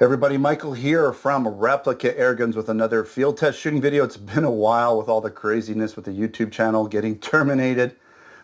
Everybody, Michael here from Replica Airguns with another field test shooting video. It's been a while with all the craziness with the YouTube channel getting terminated.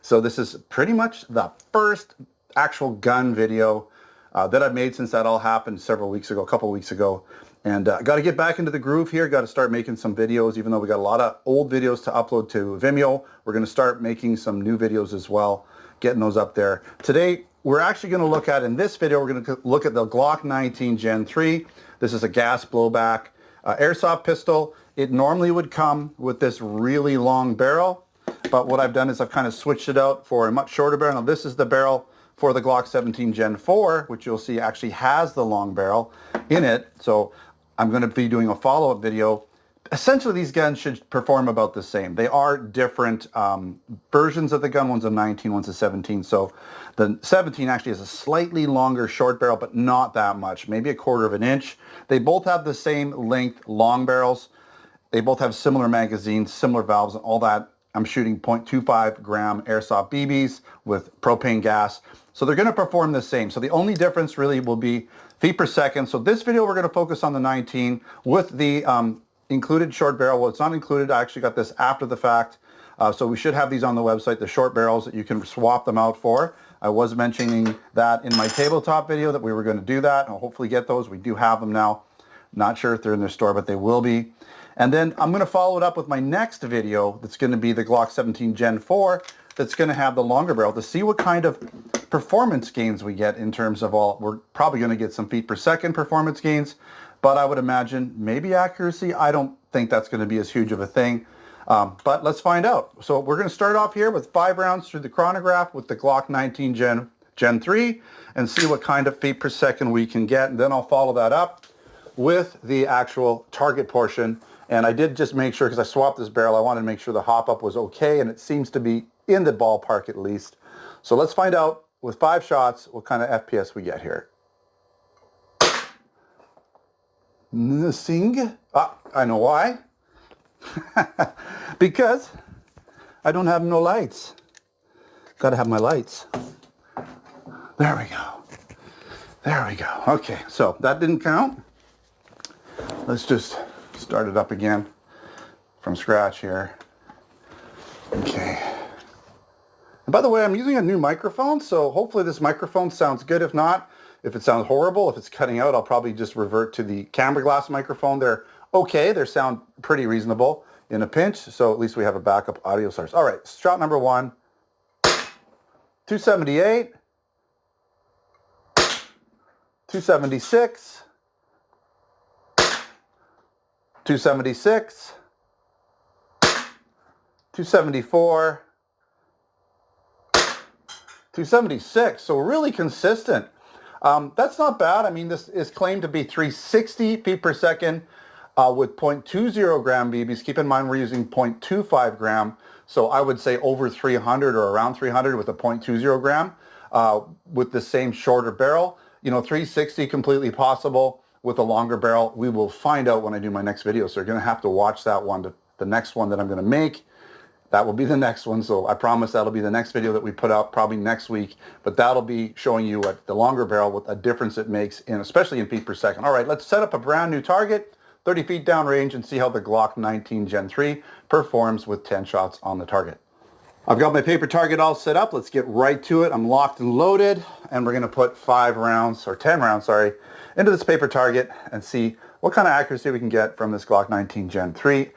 So this is pretty much the first actual gun video that I've made since that all happened several weeks ago, a couple weeks ago. And got to get back into the groove here. Got to start making some videos, even though we got a lot of old videos to upload to Vimeo. We're going to start making some new videos as well, getting those up there. Today, we're actually going to look at, in this video, we're going to look at the Glock 19 Gen 3. This is a gas blowback airsoft pistol. It normally would come with this really long barrel, but what I've done is I've kind of switched it out for a much shorter barrel. Now this is the barrel for the Glock 17 Gen 4, which you'll see actually has the long barrel in it. So I'm going to be doing a follow-up video. Essentially, these guns should perform about the same. They are different versions of the gun. One's a 19, one's a 17. So the 17 actually has a slightly longer short barrel, but not that much, maybe a quarter of an inch. They both have the same length long barrels. They both have similar magazines, similar valves, and all that. I'm shooting 0.25 gram Airsoft BBs with propane gas. So they're going to perform the same. So the only difference really will be feet per second. So this video, we're going to focus on the 19 with the included short barrel. Well, it's not included. I actually got this after the fact. So we should have these on the website, the short barrels that you can swap them out for. I was mentioning that in my tabletop video that we were going to do that. I'll hopefully get those. We do have them now. Not sure if they're in the store, but they will be. And then I'm going to follow it up with my next video that's going to be the Glock 17 Gen 4 that's going to have the longer barrel to see what kind of performance gains we get in terms of we're probably going to get some feet per second performance gains, but I would imagine maybe accuracy. I don't think that's going to be as huge of a thing, but let's find out. So we're going to start off here with 5 rounds through the chronograph with the Glock 19 Gen 3 and see what kind of feet per second we can get. And then I'll follow that up with the actual target portion. And I did just make sure, because I swapped this barrel, I wanted to make sure the hop up was okay, and it seems to be in the ballpark at least. So let's find out with 5 shots what kind of FPS we get here. Missing. I know why. Because I don't have no lights. Got to have my lights. There we go. There we go. Okay, so that didn't count. Let's just start it up again from scratch here. Okay. And by the way, I'm using a new microphone, so hopefully this microphone sounds good. If not, if it sounds horrible, if it's cutting out, I'll probably just revert to the camera glass microphone. They're okay. They sound pretty reasonable in a pinch, so at least we have a backup audio source. All right, shot number 1. 278. 276. 276. 274. 276, so really consistent. That's not bad. I mean, this is claimed to be 360 feet per second with 0.20 gram BBs. Keep in mind we're using 0.25 gram, so I would say over 300 or around 300 with a 0.20 gram with the same shorter barrel. You know, 360 completely possible with a longer barrel. We will find out when I do my next video, so you're going to have to watch that one, the next one that I'm going to make. That will be the next one, so I promise that'll be the next video that we put out probably next week, but that'll be showing you what the longer barrel, what a difference it makes, especially in feet per second. All right, let's set up a brand new target, 30 feet downrange, and see how the Glock 19 Gen 3 performs with 10 shots on the target. I've got my paper target all set up. Let's get right to it. I'm locked and loaded, and we're going to put 10 rounds, sorry, into this paper target and see what kind of accuracy we can get from this Glock 19 Gen 3.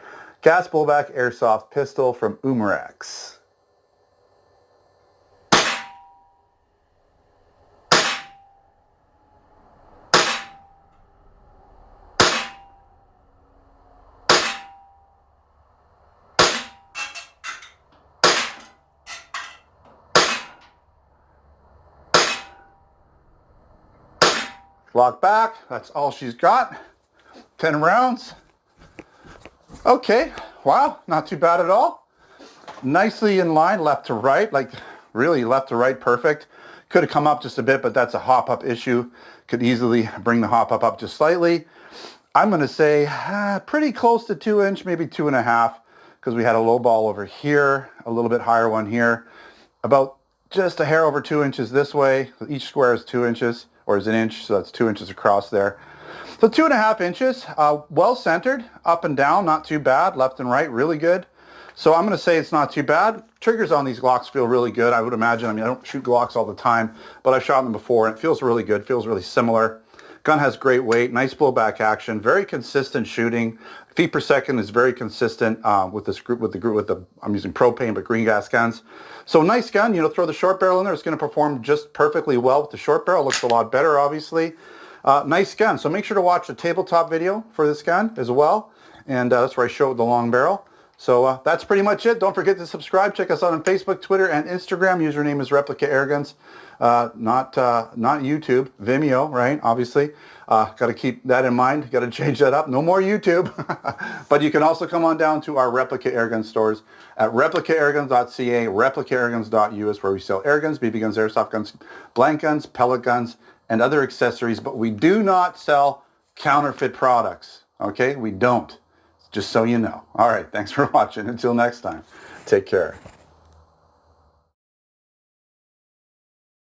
Gas blowback airsoft pistol from Umarex. Lock back, that's all she's got. 10 rounds. Okay, wow, not too bad at all. Nicely in line, left to right, like really left to right, perfect. Could have come up just a bit, but that's a hop up issue. Could easily bring the hop up just slightly. I'm going to say pretty close to 2 inch, maybe 2.5, because we had a low ball over here, a little bit higher one here. About just a hair over 2 inches this way. Each square is 2 inches, or is an inch, so that's 2 inches across there. So 2.5 inches, well centered, up and down, not too bad, left and right, really good. So I'm going to say it's not too bad. Triggers on these Glocks feel really good, I would imagine. I mean, I don't shoot Glocks all the time, but I've shot them before, and it feels really good, feels really similar. Gun has great weight, nice blowback action, very consistent shooting. Feet per second is very consistent with this group, I'm using propane, but green gas guns. So nice gun, you know, throw the short barrel in there. It's going to perform just perfectly well with the short barrel. Looks a lot better, obviously. Nice gun. So make sure to watch the tabletop video for this gun as well. And that's where I show the long barrel. So that's pretty much it. Don't forget to subscribe. Check us out on Facebook, Twitter, and Instagram. Username is Replica Airguns. Not YouTube, Vimeo, right? Obviously. Got to keep that in mind. Got to change that up. No more YouTube. But you can also come on down to our Replica Airgun stores at replicaairguns.ca, replicaairguns.us, where we sell air guns, BB guns, airsoft guns, blank guns, pellet guns, and other accessories. But we do not sell counterfeit products. Okay? We don't. Just so you know. All right. Thanks for watching. Until next time. Take care.